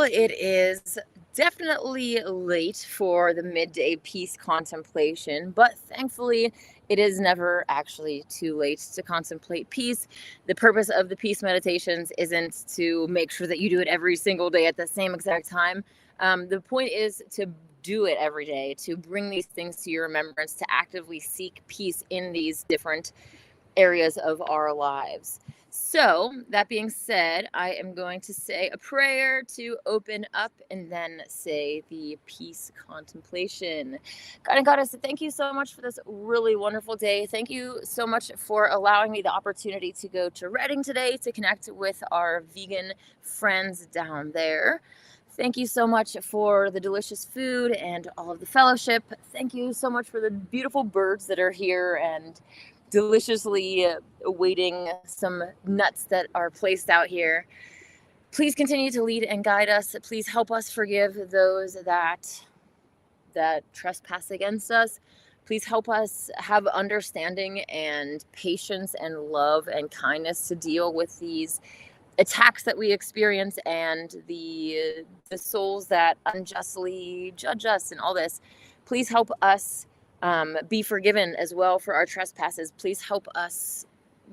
it is definitely late for the midday peace contemplation, but thankfully, it is never actually too late to contemplate peace. The purpose of the peace meditations isn't to make sure that you do it every single day at the same exact time. The point is to do it every day, to bring these things to your remembrance, to actively seek peace in these different areas of our lives. So, that being said, I am going to say a prayer to open up and then say the peace contemplation. God and Goddess, thank you so much for this really wonderful day. Thank you so much for allowing me the opportunity to go to Reading today to connect with our vegan friends down there. Thank you so much for the delicious food and all of the fellowship. Thank you so much for the beautiful birds that are here and deliciously awaiting some nuts that are placed out here. Please continue to lead and guide us. Please help us forgive those that trespass against us. Please help us have understanding and patience and love and kindness to deal with these attacks that we experience and the souls that unjustly judge us and all this. Please help us be forgiven as well for our trespasses. Please help us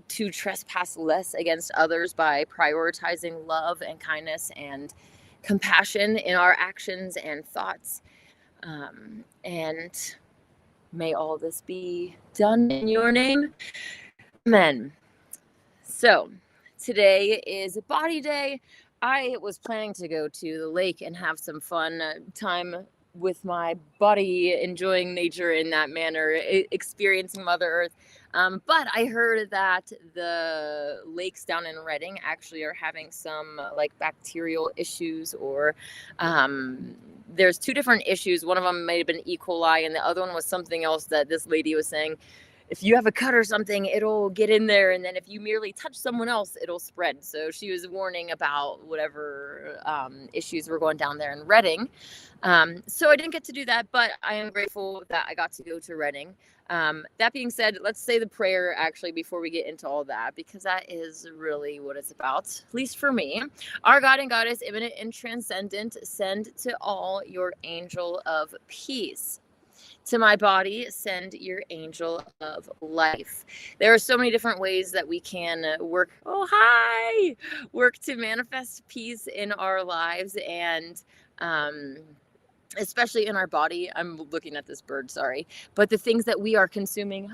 to trespass less against others by prioritizing love and kindness and compassion in our actions and thoughts. And may all this be done in your name. Amen. So, today is Body Day. I was planning to go to the lake and have some fun time with my body, enjoying nature in that manner, experiencing Mother Earth. But I heard that the lakes down in Reading actually are having some like bacterial issues, or there's two different issues. One of them might have been E. coli, and the other one was something else that this lady was saying. If you have a cut or something, it'll get in there. And then if you merely touch someone else, it'll spread. So she was warning about whatever issues were going down there in Reading. So I didn't get to do that, but I am grateful that I got to go to Reading. That being said, let's say the prayer actually before we get into all that, because that is really what it's about, at least for me. Our God and Goddess, immanent and transcendent, send to all your angel of peace. To my body, send your angel of life. There are so many different ways that we can work to manifest peace in our lives, and especially in our body. I'm looking at this bird, sorry. But the things that we are consuming,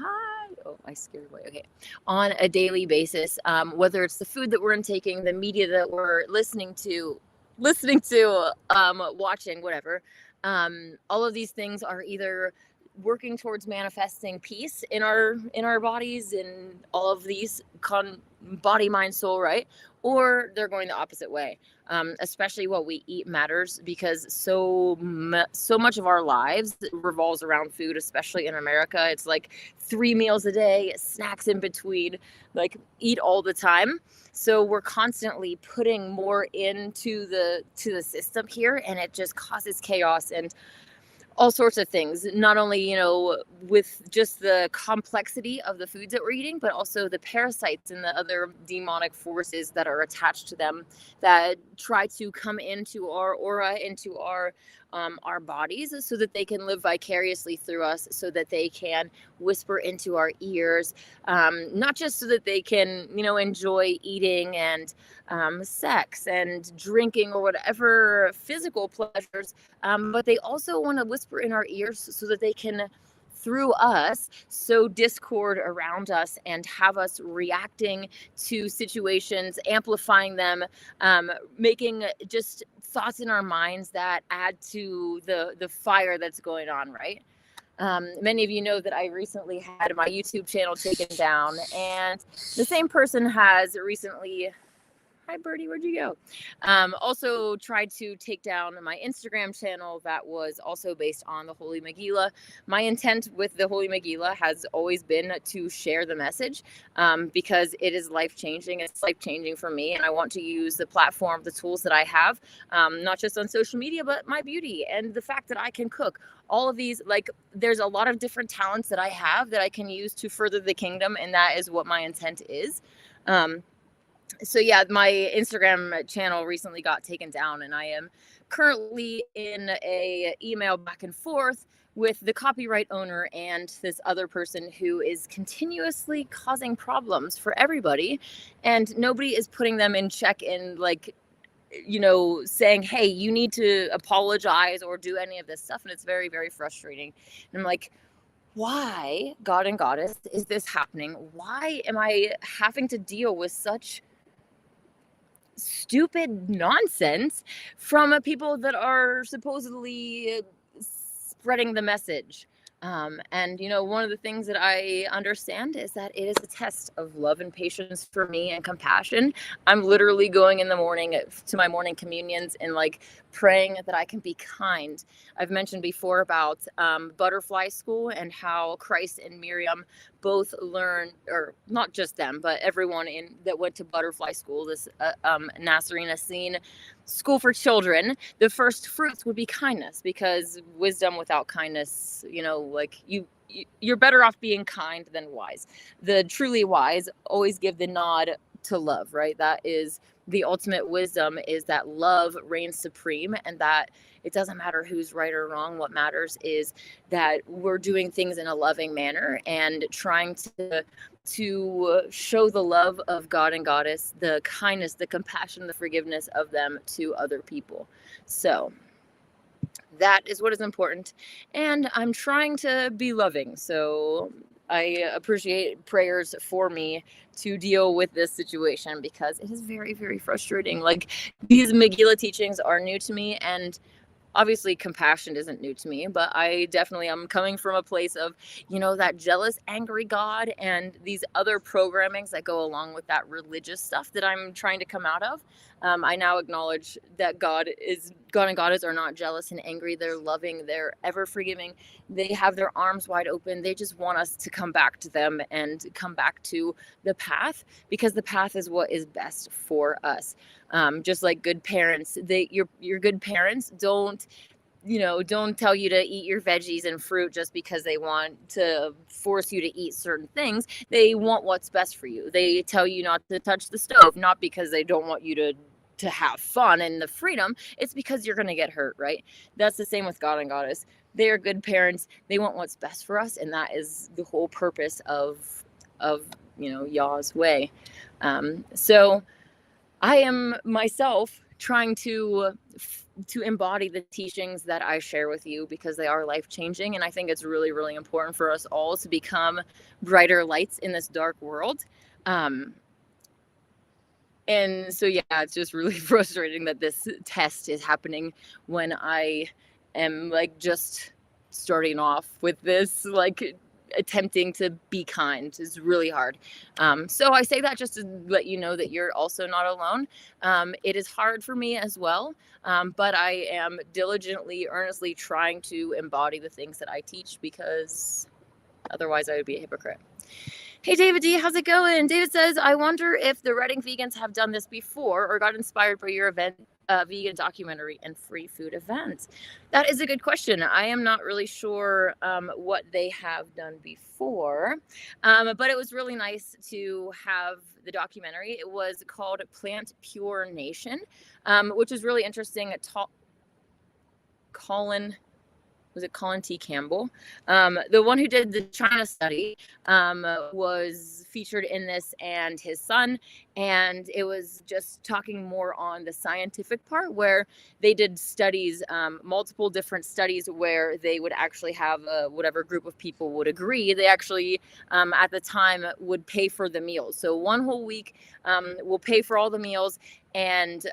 I scared away. Okay. On a daily basis, whether it's the food that we're intaking, the media that we're listening to, watching, whatever. All of these things are either working towards manifesting peace in our bodies, in all of these body, mind, soul, right? Or they're going the opposite way. Especially what we eat matters, because so much of our lives revolves around food, especially in America. It's like 3 meals a day, snacks in between, like eat all the time. So we're constantly putting more into the system here, and it just causes chaos and all sorts of things, not only, with just the complexity of the foods that we're eating, but also the parasites and the other demonic forces that are attached to them that try to come into our aura, into our bodies, so that they can live vicariously through us, so that they can whisper into our ears, not just so that they can, enjoy eating and sex and drinking or whatever physical pleasures, but they also want to whisper in our ears so that they can, through us, sow discord around us and have us reacting to situations, amplifying them, making just thoughts in our minds that add to the fire that's going on, right? Many of you know that I recently had my YouTube channel taken down, and the same person has recently... Hi, Birdie, where'd you go? Also tried to take down my Instagram channel that was also based on the Holy Megillah. My intent with the Holy Megillah has always been to share the message, because it is life-changing. It's life-changing for me, and I want to use the platform, the tools that I have, not just on social media, but my beauty and the fact that I can cook. All of these, like, there's a lot of different talents that I have that I can use to further the kingdom, and that is what my intent is. So yeah, my Instagram channel recently got taken down, and I am currently in a email back and forth with the copyright owner and this other person who is continuously causing problems for everybody, and nobody is putting them in check and like, saying, hey, you need to apologize or do any of this stuff. And it's very, very frustrating. And I'm like, why, God and Goddess, is this happening? Why am I having to deal with such stupid nonsense from people that are supposedly spreading the message? And one of the things that I understand is that it is a test of love and patience for me and compassion. I'm literally going in the morning to my morning communions and like praying that I can be kind. I've mentioned before about butterfly school and how Christ and Miriam both learned, or not just them, but everyone in that went to butterfly school, this Nazarene Essene school for children, the first fruits would be kindness, because wisdom without kindness, like you're better off being kind than wise. The truly wise always give the nod to love, right? That is the ultimate wisdom, is that love reigns supreme, and that it doesn't matter who's right or wrong. What matters is that we're doing things in a loving manner and trying to show the love of God and Goddess, the kindness, the compassion, the forgiveness of them to other people. So that is what is important. And I'm trying to be loving. So I appreciate prayers for me to deal with this situation, because it is very, very frustrating. Like, these Megillah teachings are new to me, and obviously compassion isn't new to me, but I definitely am coming from a place of, that jealous, angry God and these other programmings that go along with that religious stuff that I'm trying to come out of. I now acknowledge that God and Goddess are not jealous and angry. They're loving. They're ever forgiving. They have their arms wide open. They just want us to come back to them and come back to the path, because the path is what is best for us. Just like good parents, your good parents don't tell you to eat your veggies and fruit just because they want to force you to eat certain things. They want what's best for you. They tell you not to touch the stove, not because they don't want you to have fun and the freedom. It's because you're going to get hurt, right? That's the same with God and Goddess. They are good parents. They want what's best for us, and that is the whole purpose of Yah's way. So I am myself trying to embody the teachings that I share with you, because they are life-changing, and I think it's really, really important for us all to become brighter lights in this dark world. And so, yeah, it's just really frustrating that this test is happening when I am like just starting off with this, like attempting to be kind is really hard. So I say that just to let you know that you're also not alone. It is hard for me as well, but I am diligently, earnestly trying to embody the things that I teach, because otherwise I would be a hypocrite. Hey, David D, how's it going? David says, I wonder if the Reading vegans have done this before or got inspired by your event, vegan documentary and free food events. That is a good question. I am not really sure what they have done before, but it was really nice to have the documentary. It was called Plant Pure Nation, which is really interesting. Colin T. Campbell, the one who did the China study, was featured in this, and his son, and it was just talking more on the scientific part, where they did studies, multiple different studies, where they would actually have whatever group of people would agree. They actually, at the time, would pay for the meals. So one whole week, will pay for all the meals, and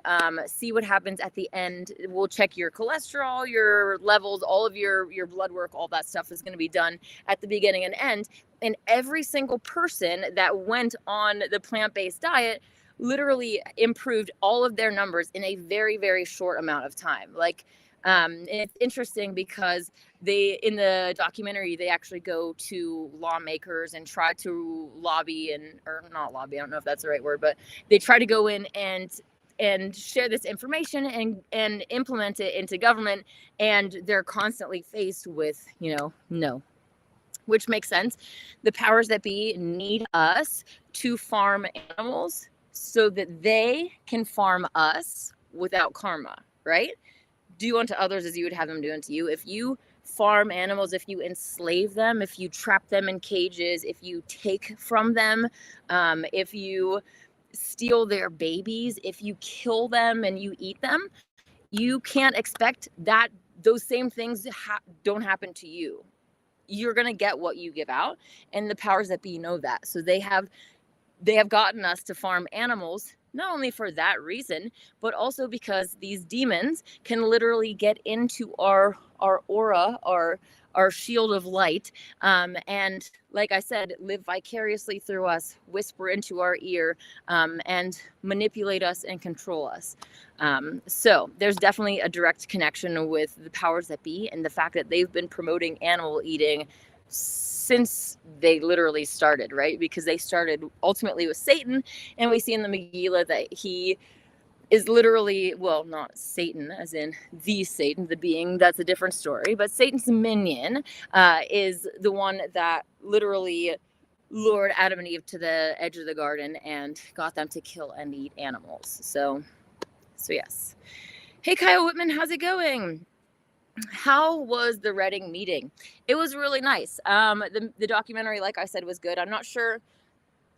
see what happens at the end. We'll check your cholesterol, your levels, all of your blood work, all that stuff is going to be done at the beginning and end. And every single person that went on the plant-based diet literally improved all of their numbers in a very, very short amount of time. Like, it's interesting because in the documentary, they actually go to lawmakers and try to lobby, or not lobby, I don't know if that's the right word, but they try to go in and share this information and implement it into government, and they're constantly faced with, no, which makes sense. The powers that be need us to farm animals so that they can farm us without karma, right? Do unto others as you would have them do unto you. If you farm animals, if you enslave them, if you trap them in cages, if you take from them, if you steal their babies, if you kill them and you eat them, you can't expect that those same things don't happen to you. You're going to get what you give out, and the powers that be know that. So they have gotten us to farm animals, not only for that reason, but also because these demons can literally get into our aura, our shield of light, and like I said, live vicariously through us, whisper into our ear, and manipulate us and control us. So there's definitely a direct connection with the powers that be, and the fact that they've been promoting animal eating since they literally started, right? Because they started ultimately with Satan, and we see in the Megillah that he is literally, well, not Satan as in the Satan, the being, that's a different story, but Satan's minion is the one that literally lured Adam and Eve to the edge of the garden and got them to kill and eat animals. So yes. Hey, Kyle Whitman, how's it going? How was the Reading meeting? It was really nice. The documentary, like I said, was good. I'm not sure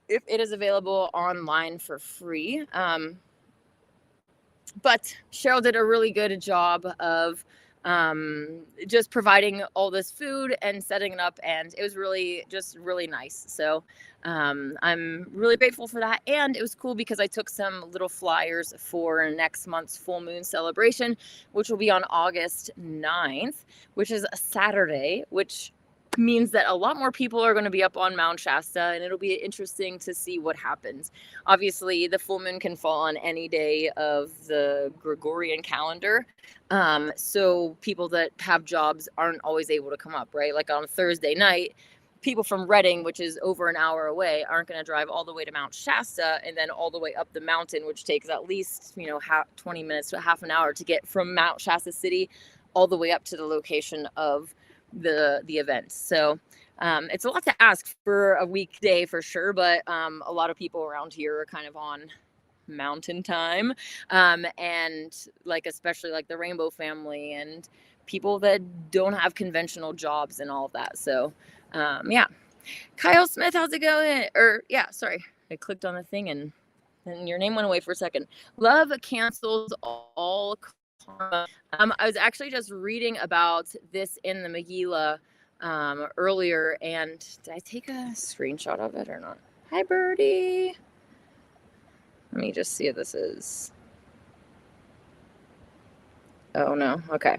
if it is available online for free. But Cheryl did a really good job of just providing all this food and setting it up, and it was really nice. So I'm really grateful for that, and it was cool because I took some little flyers for next month's full moon celebration, which will be on August 9th, which is a Saturday, which means that a lot more people are going to be up on Mount Shasta, and it'll be interesting to see what happens. Obviously, the full moon can fall on any day of the Gregorian calendar. So people that have jobs aren't always able to come up, right? Like on Thursday night, people from Reading, which is over an hour away, aren't going to drive all the way to Mount Shasta and then all the way up the mountain, which takes at least, 20 minutes to half an hour to get from Mount Shasta City all the way up to the location of the event. So it's a lot to ask for a weekday for sure, but a lot of people around here are kind of on mountain time, and like especially like the Rainbow family and people that don't have conventional jobs and all of that. So yeah. Kyle Smith, how's it going? Sorry, I clicked on the thing and your name went away for a second. Love cancels all karma. I was actually just reading about this in the Megillah earlier, and did I take a screenshot of it or not? Hi, Birdie. Let me just see if this is. Oh, no. Okay.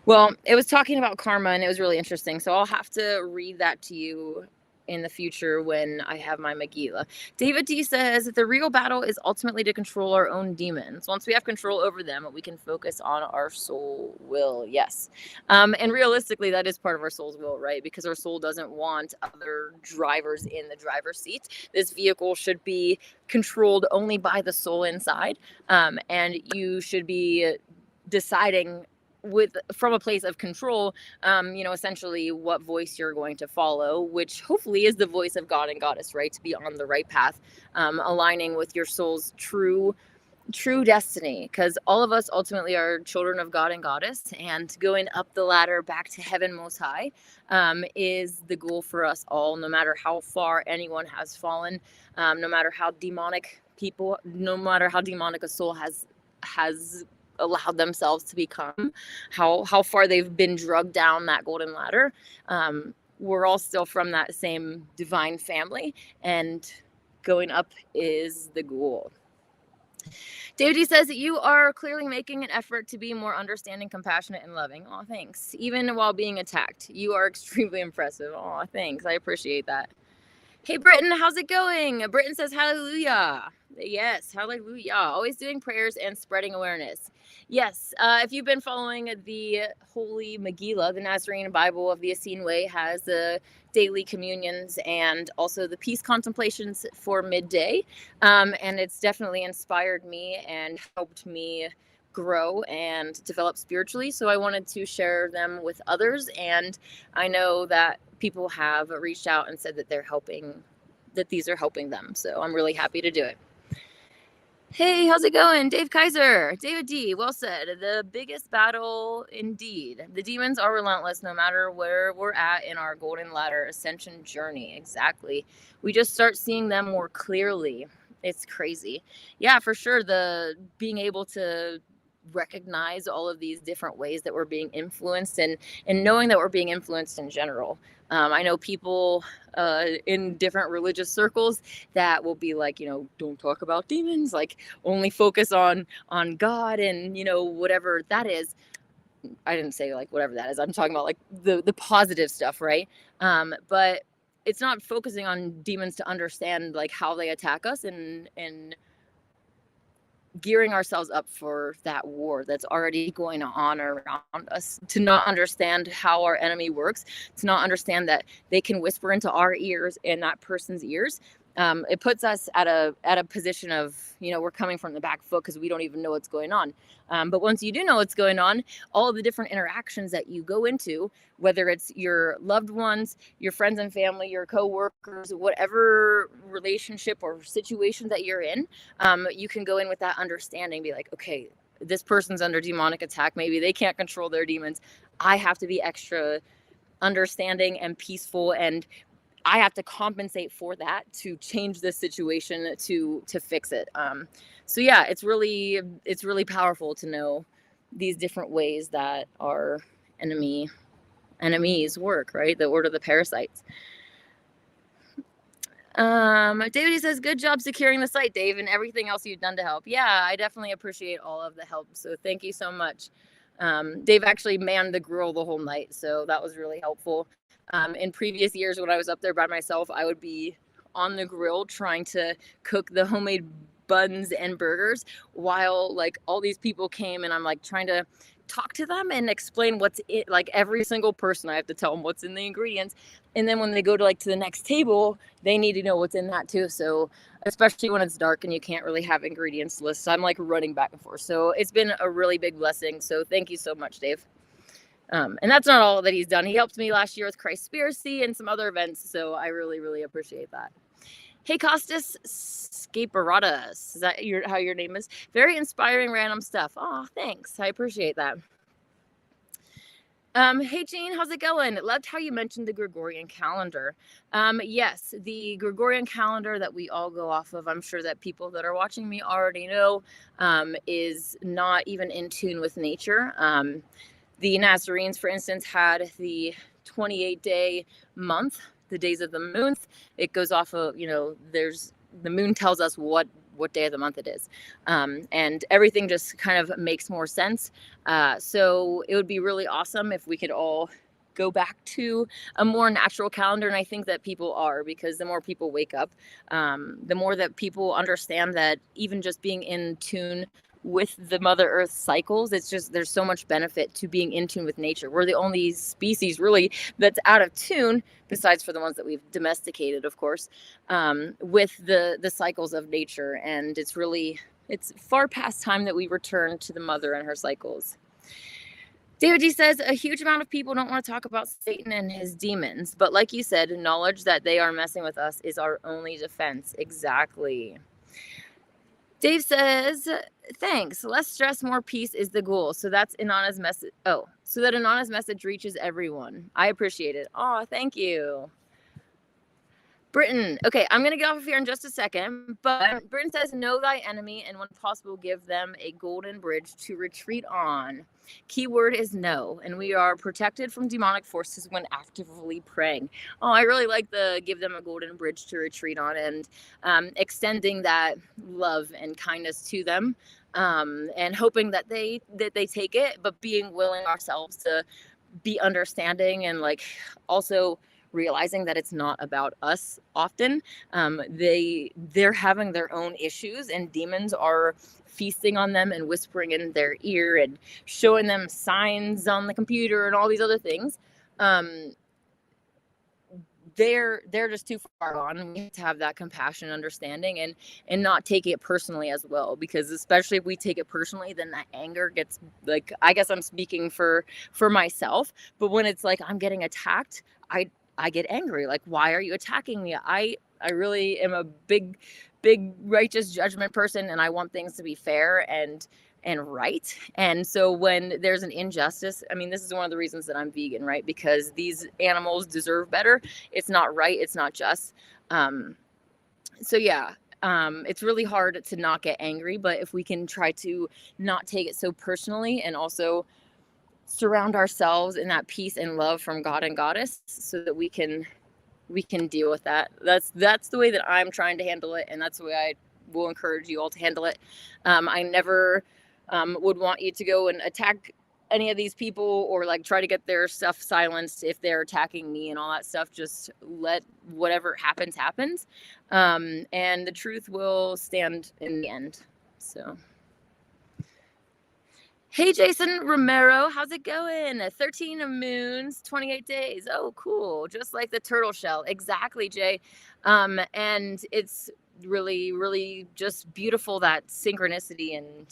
Well, it was talking about karma, and it was really interesting. So I'll have to read that to you in the future when I have my Megillah. David D says that the real battle is ultimately to control our own demons. Once we have control over them, we can focus on our soul will. Yes. And realistically, that is part of our soul's will, right? Because our soul doesn't want other drivers in the driver's seat. This vehicle should be controlled only by the soul inside. And you should be deciding from a place of control, essentially what voice you're going to follow, which hopefully is the voice of God and Goddess, right? To be on the right path, aligning with your soul's true destiny, because all of us ultimately are children of God and Goddess, and going up the ladder back to heaven most high is the goal for us all, no matter how far anyone has fallen, no matter how demonic a soul has allowed themselves to become, how far they've been drugged down that golden ladder. We're all still from that same divine family, and going up is the goal. David D says that you are clearly making an effort to be more understanding, compassionate, and loving. Oh, thanks. Even while being attacked, you are extremely impressive. Oh, thanks. I appreciate that. Hey, Britton, how's it going? Britton says, hallelujah. Yes, hallelujah. Always doing prayers and spreading awareness. Yes, if you've been following the Holy Megillah, the Nazarene Bible of the Essene Way has the daily communions and also the peace contemplations for midday. And it's definitely inspired me and helped me grow and develop spiritually. So I wanted to share them with others. And I know that people have reached out and said that these are helping them. So I'm really happy to do it. Hey, how's it going? Dave Kaiser, David D. Well said. The biggest battle indeed. The demons are relentless no matter where we're at in our golden ladder ascension journey. Exactly. We just start seeing them more clearly. It's crazy. Yeah, for sure. The being able to recognize all of these different ways that we're being influenced and knowing that we're being influenced in general. I know people in different religious circles that will be like, don't talk about demons, like only focus on God and whatever that is. I didn't say like whatever that is. I'm talking about like the positive stuff, right? But it's not focusing on demons to understand like how they attack us and gearing ourselves up for that war that's already going on around us, to not understand how our enemy works, to not understand that they can whisper into our ears and that person's ears. It puts us at a position of, we're coming from the back foot because we don't even know what's going on. But once you do know what's going on, all of the different interactions that you go into, whether it's your loved ones, your friends and family, your coworkers, whatever relationship or situation that you're in, you can go in with that understanding, be like, okay, this person's under demonic attack. Maybe they can't control their demons. I have to be extra understanding and peaceful, and I have to compensate for that to change this situation to fix it. So yeah, it's really powerful to know these different ways that our enemies work, right? The order of the parasites. David says, good job securing the site, Dave, and everything else you've done to help. Yeah, I definitely appreciate all of the help. So thank you so much. Dave actually manned the grill the whole night, so that was really helpful. In previous years, when I was up there by myself, I would be on the grill trying to cook the homemade buns and burgers while like all these people came, and I'm like trying to talk to them and explain what's it, like every single person I have to tell them what's in the ingredients, and then when they go to like to the next table, they need to know what's in that too. So especially when it's dark and you can't really have ingredients lists, I'm like running back and forth. So it's been a really big blessing. So thank you so much, Dave. And that's not all that he's done. He helped me last year with Christspiracy and some other events. So I really, really appreciate that. Hey, Costas Scaparatus. Is that how your name is? Very inspiring random stuff. Oh, thanks. I appreciate that. Hey, Jean, how's it going? Loved how you mentioned the Gregorian calendar. Yes, the Gregorian calendar that we all go off of, I'm sure that people that are watching me already know, is not even in tune with nature. The Nazarenes, for instance, had the 28-day month, the days of the moon. It goes off of, the moon tells us what day of the month it is. And everything just kind of makes more sense. So it would be really awesome if we could all go back to a more natural calendar. And I think that people are, because the more people wake up, the more that people understand that even just being in tune with the Mother Earth cycles, it's just, there's so much benefit to being in tune with nature. We're the only species really that's out of tune, besides for the ones that we've domesticated, of course, with the cycles of nature. And it's far past time that we return to the mother and her cycles. David G says, a huge amount of people don't want to talk about Satan and his demons, but like you said, knowledge that they are messing with us is our only defense. Exactly. Dave says, thanks. Less stress, more peace is the goal. So that's Inanna's message. Oh, so that Inanna's message reaches everyone. I appreciate it. Oh, thank you. Britain. Okay, I'm going to get off of here in just a second, but Britain says, know thy enemy and when possible, give them a golden bridge to retreat on. Keyword is no, and we are protected from demonic forces when actively praying. Oh, I really like the give them a golden bridge to retreat on, and extending that love and kindness to them, and hoping that they take it, but being willing ourselves to be understanding, and like also realizing that it's not about us often. They're having their own issues, and demons are feasting on them and whispering in their ear and showing them signs on the computer and all these other things. They're just too far gone. We have to have that compassion, understanding, and not take it personally as well, because especially if we take it personally, then that anger gets, like, I guess I'm speaking for myself, but when it's like I'm getting attacked, I get angry. Like, why are you attacking me? I really am a big big righteous judgment person, and I want things to be fair and right. And so when there's an injustice, I mean, this is one of the reasons that I'm vegan, right? Because these animals deserve better. It's not right. It's not just. So yeah, it's really hard to not get angry, but if we can try to not take it so personally, and also surround ourselves in that peace and love from God and Goddess, so that we can deal with that. That's the way that I'm trying to handle it, and that's the way I will encourage you all to handle it. I never would want you to go and attack any of these people, or like try to get their stuff silenced if they're attacking me and all that stuff. Just let whatever happens happens, and the truth will stand in the end. So hey, Jason Romero, how's it going? 13 moons, 28 days. Oh, cool. Just like the turtle shell. Exactly, Jay. And it's really, really just beautiful, that synchronicity, and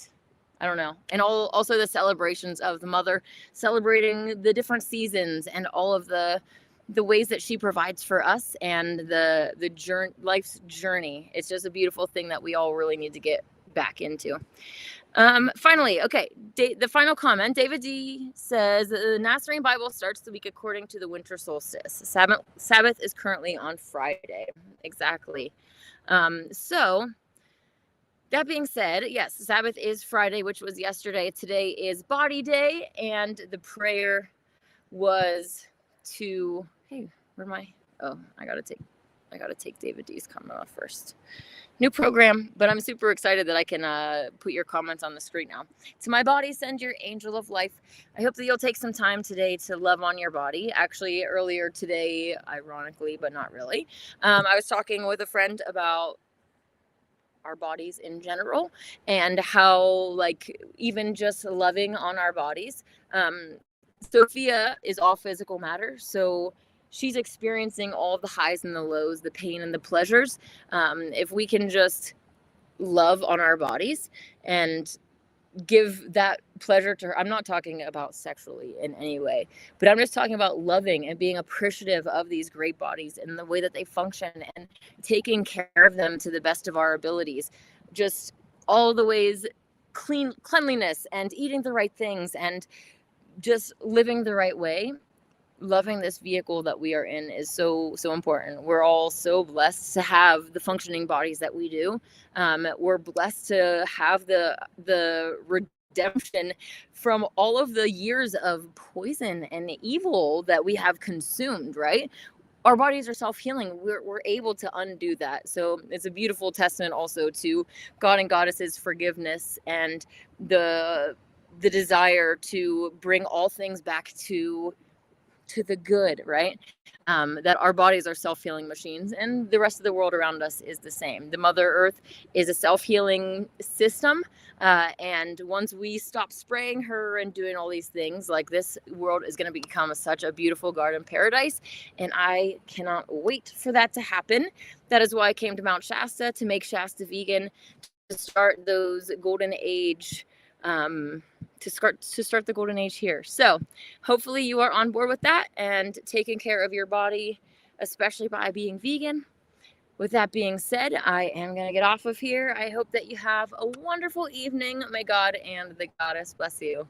I don't know. And also the celebrations of the mother, celebrating the different seasons and all of the ways that she provides for us, and the journey, life's journey. It's just a beautiful thing that we all really need to get back into. Finally, okay, the final comment. David D says the Nazarene Bible starts the week according to the winter solstice. Sabbath is currently on Friday. Exactly. So that being said, yes, Sabbath is Friday, which was yesterday. Today is Body Day, and the prayer was to, hey, where am I? Oh, I gotta take David D's comment off first. New program, but I'm super excited that I can put your comments on the screen now. To my body, send your angel of life. I hope that you'll take some time today to love on your body. Actually, earlier today, ironically, but not really, I was talking with a friend about our bodies in general, and how, like, even just loving on our bodies. Sophia is all physical matter, so she's experiencing all the highs and the lows, the pain and the pleasures. If we can just love on our bodies and give that pleasure to her. I'm not talking about sexually in any way, but I'm just talking about loving and being appreciative of these great bodies and the way that they function, and taking care of them to the best of our abilities. Just all the ways, cleanliness, and eating the right things, and just living the right way. Loving this vehicle that we are in is so important. We're all so blessed to have the functioning bodies that we do. We're blessed to have the redemption from all of the years of poison and evil that we have consumed, right? Our bodies are self-healing. We're able to undo that. So it's a beautiful testament also to God and Goddess's forgiveness, and the desire to bring all things back to the good, right? That our bodies are self-healing machines, and the rest of the world around us is the same. The Mother Earth is a self-healing system, and once we stop spraying her and doing all these things, like, this world is going to become such a beautiful garden paradise, and I cannot wait for that to happen. That is why I came to Mount Shasta, to make Shasta vegan, to start those golden age, to start the golden age here. So hopefully you are on board with that and taking care of your body, especially by being vegan. With that being said, I am going to get off of here. I hope that you have a wonderful evening. May God and the Goddess bless you.